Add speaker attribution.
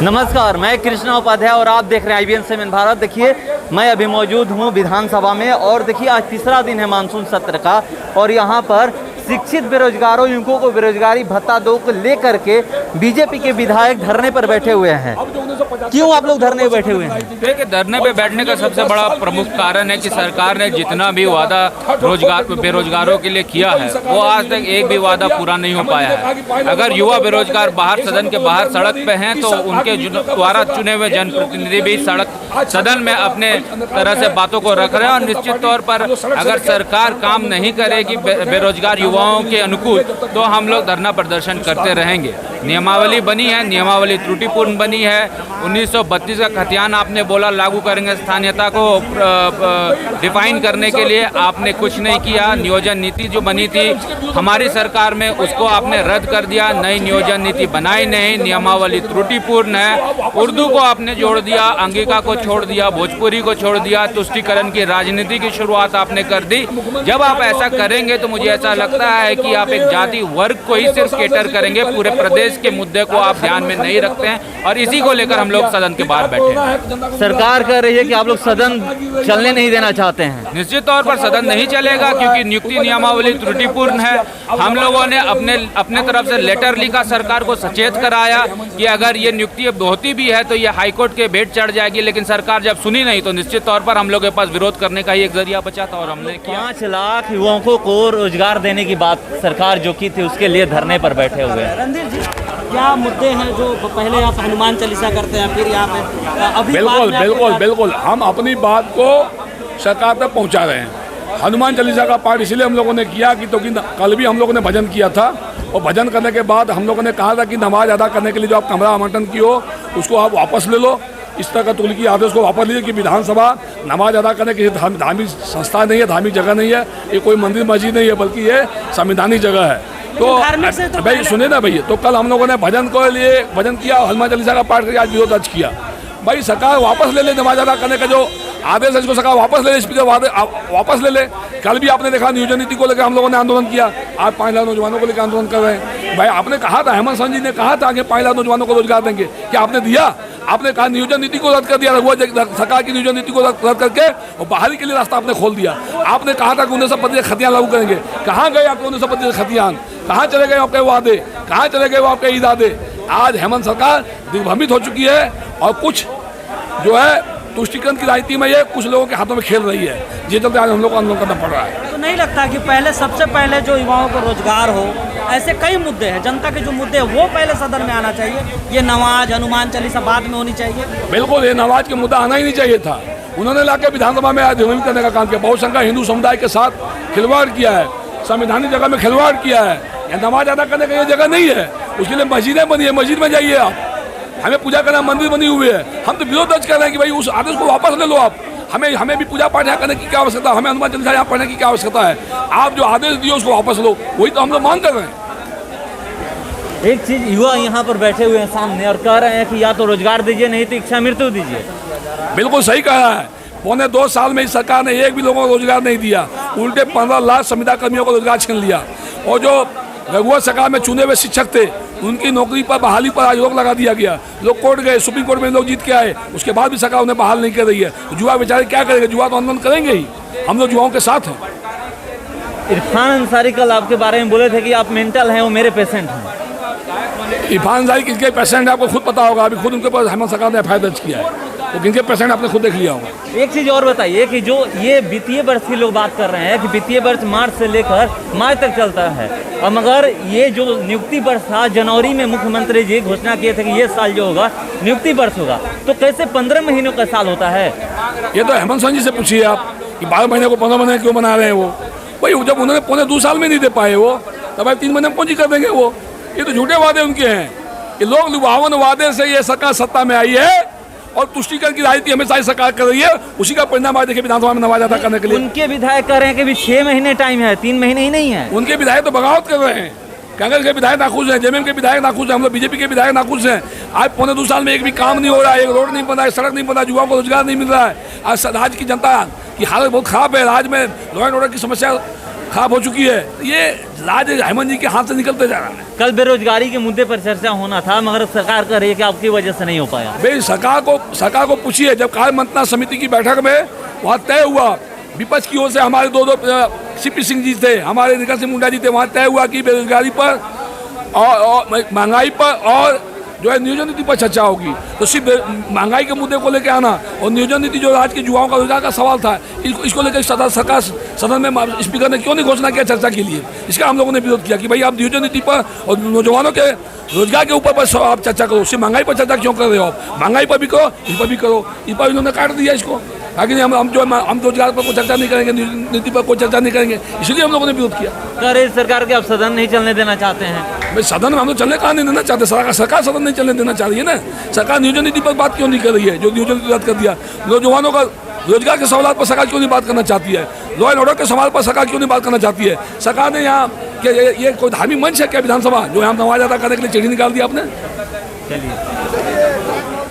Speaker 1: नमस्कार, मैं कृष्णा उपाध्याय और आप देख रहे हैं IBN 7 भारत। देखिए, मैं अभी मौजूद हूँ विधानसभा में और देखिए आज तीसरा दिन है मानसून सत्र का और यहाँ पर शिक्षित बेरोजगारों युवकों को बेरोजगारी भत्ता दो को लेकर के बीजेपी के विधायक धरने पर बैठे हुए हैं। क्यों आप लोग धरने पर बैठे हुए हैं?
Speaker 2: देखिए, धरने पे बैठने का सबसे बड़ा प्रमुख कारण है कि सरकार ने जितना भी वादा बेरोजगारों के लिए किया है वो आज तक एक भी वादा पूरा नहीं हो पाया है। अगर युवा बेरोजगार बाहर सदन के बाहर सड़क पे हैं तो उनके द्वारा चुने हुए जनप्रतिनिधि भी सदन में अपने तरह से बातों को रख रहे हैं और निश्चित तौर पर अगर सरकार काम नहीं करेगी बेरोजगार युवाओं के अनुकूल तो हम लोग धरना प्रदर्शन करते रहेंगे। नियमावली बनी है, नियमावली त्रुटिपूर्ण बनी है। 1932 का खतियान आपने बोला लागू करेंगे, स्थानीयता को डिफाइन करने के लिए आपने कुछ नहीं किया। नियोजन नीति जो बनी थी हमारी सरकार में उसको आपने रद्द कर दिया, नई नियोजन नीति बनाई नहीं, नियमावली त्रुटिपूर्ण है। उर्दू को आपने जोड़ दिया, अंगिका को छोड़ दिया, भोजपुरी को छोड़ दिया, तुष्टीकरण की राजनीति की शुरुआत आपने कर दी। जब आप ऐसा करेंगे तो मुझे ऐसा लगता है कि आप एक जाति वर्ग को ही सिर्फ केटर करेंगे, पूरे प्रदेश के मुद्दे को आप ध्यान में नहीं रखते हैं और इसी को लेकर हम लोग सदन के बाहर बैठे हैं।
Speaker 1: सरकार कह रही है कि आप लोग सदन चलने नहीं देना चाहते हैं।
Speaker 2: निश्चित तौर पर सदन नहीं चलेगा क्योंकि नियुक्ति नियमावली त्रुटिपूर्ण है। हम लोगों ने अपने तरफ से लेटर लिखा, सरकार को सचेत कराया कि अगर ये नियुक्ति होती भी है तो ये हाईकोर्ट के भेंट चढ़ जाएगी, लेकिन सरकार जब सुनी नहीं तो निश्चित तौर पर हम लोग के पास विरोध करने का ही एक जरिया बचा था और हमने
Speaker 1: 5 लाख युवाओं को रोजगार देने की बात सरकार जो की थी उसके लिए धरने पर बैठे हुए हैं।
Speaker 3: रणधीर जी, क्या मुद्दे हैं जो पहले आप हनुमान चालीसा करते हैं फिर यहाँ पे अभी
Speaker 4: बिल्कुल हम अपनी बात को सरकार तक पहुँचा रहे हैं। हनुमान चालीसा का पाठ इसलिए हम लोगों ने किया कि तो कि कल भी हम लोगों ने भजन किया था और भजन करने के बाद हम लोगों ने कहा था कि नमाज अदा करने के लिए जो आप कमरा आवंटन की हो उसको आप वापस ले लो। इस तरह का तुर्की आदेश को वापस लीजिए कि विधानसभा नमाज अदा करने की धार्मिक संस्था नहीं है, धार्मिक जगह नहीं है, ये कोई मंदिर मस्जिद नहीं है बल्कि ये संवैधानिक जगह है। तो भाई सुने ना भैया, तो कल हम लोगों ने भजन को लिए भजन किया, हनुमान चालीसा का पाठ करके आज विरोध दर्ज किया। भाई सरकार वापस ले ले नमाज अदा करने का जो आदेश है इसको सरकार वापस ले ले, स्पीकर वापस ले ले। कल भी आपने देखा नियोजन नीति को लेकर हम लोगों ने आंदोलन किया, आज 5 लाख नौजवानों को लेकर आंदोलन कर रहे हैं। भाई आपने कहा था, हेमंत सोरेन जी ने कहा था कि 5 लाख नौजवानों को रोजगार देंगे, क्या आपने दिया? आपने कहा नियोजन नीति को रद्द कर दिया, सरकार की नियोजन नीति को रद्द करके और बाहरी के लिए रास्ता आपने खोल दिया। आपने कहा था कि 1925 खतियान लागू करेंगे, कहाँ गए आपके 1925 खतियान? कहाँ चले गए आपके वादे? कहाँ चले गए वो आपके इरादे? आज हेमंत सरकार दिग्भ्रमित हो चुकी है और कुछ जो है तुष्टीकरण की राजनीति में ये कुछ लोगों के हाथों में खेल रही है, ये चलते आज हम लोग को आंदोलन करना पड़ रहा है।
Speaker 3: तो नहीं लगता कि पहले सबसे पहले जो युवाओं को रोजगार हो, ऐसे कई मुद्दे हैं, जनता के जो मुद्दे हैं वो पहले सदन में आना चाहिए? ये नमाज हनुमान चालीसा बाद में होनी चाहिए।
Speaker 4: बिल्कुल, ये नमाज के मुद्दा आना ही नहीं चाहिए था। उन्होंने लाके विधानसभा में आज ध्वनित करने का काम किया, बहुसंख्यक हिंदू समुदाय के साथ खिलवाड़ किया है, संवैधानिक जगह में खिलवाड़ किया है। यह नमाज अदा करने का ये जगह नहीं है, उसके लिए मस्जिदें बनी है, मस्जिद में जाइए आप। हमें पूजा करना मंदिर बनी हुई है, हम तो विरोध दर्ज कर रहे हैं कि भाई उस आदेश को वापस ले लो आप। हमें भी पूजा पाठ यहाँ करने की क्या आवश्यकता है? हमें हनुमान चालीसा यहाँ पढ़ने की क्या आवश्यकता है? आप जो आदेश दिए उसको वापस लो, वही तो हम लोग मांग कर रहे हैं।
Speaker 1: एक चीज, युवा यहाँ पर बैठे हुए हैं सामने और कह रहे हैं कि या तो रोजगार दीजिए नहीं तो इच्छा मृत्यु दीजिए।
Speaker 4: बिल्कुल सही कहा है। 2.25 साल में इस सरकार ने एक भी लोगों को रोजगार नहीं दिया, उल्टे 15 लाख संविदा कर्मियों को रोजगार छीन लिया। और जो रघुवर सरकार में चुने हुए शिक्षक थे उनकी नौकरी पर बहाली पर आज रोक लगा दिया गया। लोग कोर्ट गए, सुप्रीम कोर्ट में लोग जीत के आए, उसके बाद भी सरकार उन्हें बहाल नहीं कर रही है। तो युवा बेचारे क्या करेंगे? युवा तो आंदोलन करेंगे ही, हम लोग युवाओं के साथ हैं।
Speaker 1: इरफान अंसारी कल आपके बारे में बोले थे कि आप मेंटल हैं, वो मेरे पेशेंट हैं।
Speaker 4: इरफान अंसारी किसके पेशेंट है आपको खुद पता होगा, अभी खुद उनके पास हेमंत सरकार ने FIR दर्ज किया है, तो किनके पेशेंट आपने खुद देख लिया होगा।
Speaker 1: एक चीज़ और बताइए कि जो ये वित्तीय वर्ष की लोग बात कर रहे हैं कि वित्तीय वर्ष मार्च से लेकर मार्च तक चलता है, और मगर ये जो नियुक्ति वर्ष था जनवरी में मुख्यमंत्री जी घोषणा किए थे कि ये साल जो होगा नियुक्ति वर्ष होगा, तो कैसे 15 महीनों का साल होता है?
Speaker 4: ये तो हेमंत सोरेन जी से पूछिए आप कि 12 महीने को 15 महीने क्यों बना रहे हैं वो। भाई जब उन्होंने 2.25 साल में नहीं दे पाए वो, तब भाई 3 महीने में पूंजी कर देंगे वो। ये तो झूठे वादे उनके हैं। ये लोग लुभावन वादे से ये सरकार सत्ता में आई है और तुष्टीकरण की राजनीति हमेशा सरकार कर रही है। उसी का परिणाम आज देखिए विधानसभा में नमाज अदा करने के लिए
Speaker 1: उनके विधायक कह रहे हैं कि भी 6 महीने टाइम है, 3 महीने ही नहीं है।
Speaker 4: उनके विधायक तो बगावत कर रहे हैं। कांग्रेस के विधायक नाखुश हैं, JMM के विधायक नाखुश हैं, हम लोग BJP के विधायक नाखुश हैं। आज 2.25 साल में एक भी काम नहीं हो रहा है, एक रोड नहीं बना है, सड़क नहीं बना, युवाओं को रोजगार नहीं मिल रहा है। आज राज्य की जनता की हालत बहुत खराब है। राज्य में लॉ एंड ऑर्डर की समस्या खराब हो चुकी है। ये राज हेमंत जी के हाथ से निकलते जा रहा है।
Speaker 1: कल बेरोजगारी के मुद्दे पर चर्चा होना था, मगर सरकार कह रही है कि आपकी वजह से नहीं हो पाया।
Speaker 4: भाई सरकार को पूछिए, जब कार्य मंत्रणा समिति की बैठक में वहाँ तय हुआ, विपक्ष की ओर से हमारे दो सीपी सिंह जी थे, हमारे निखिल सिंह मुंडा जी थे, वहाँ तय हुआ कि बेरोजगारी पर और महंगाई पर और जो है नियोजन नीति पर चर्चा होगी। तो सिर्फ महंगाई के मुद्दे को लेकर आना और नियोजन नीति जो राज्य के युवाओं का रोजगार का सवाल था, इसको लेकर सरकार सदन में स्पीकर ने क्यों नहीं घोषणा किया चर्चा के लिए। इसका हम लोगों ने विरोध किया कि भाई आप नियोजन नीति पर और नौजवानों के रोजगार के ऊपर पर आप चर्चा करो, सिर्फ महंगाई पर चर्चा क्यों कर रहे हो आप। महंगाई पर भी करो, इस पर भी करो। इस पर इन्होंने काट दिया इसको, ताकि हम रोजगार पर कोई चर्चा नहीं करेंगे, नीति पर कोई चर्चा नहीं करेंगे, इसलिए हम लोगों ने विरोध किया।
Speaker 1: कह रही सरकार के आप सदन नहीं चलने देना चाहते हैं।
Speaker 4: भाई सदन में हम लोग चलने कहाँ नहीं देना चाहते, सरकार सदन नहीं चलने देना चाह रही है ना। सरकार नियोजन नीति पर बात क्यों नहीं कर रही है, जो नियोजन नीति रद्द कर दिया। नौजवानों का रोजगार के सवाल पर सरकार क्यों नहीं बात करना चाहती है। लॉ एंड ऑर्डर के सवाल पर सरकार क्यों नहीं बात करना चाहती है। सरकार ने यहाँ ये कोई धार्मिक मंच है क्या विधानसभा, जो यहाँ नवाज अदा करने के लिए चिट्ठी निकाल दिया आपने।
Speaker 1: चलिए।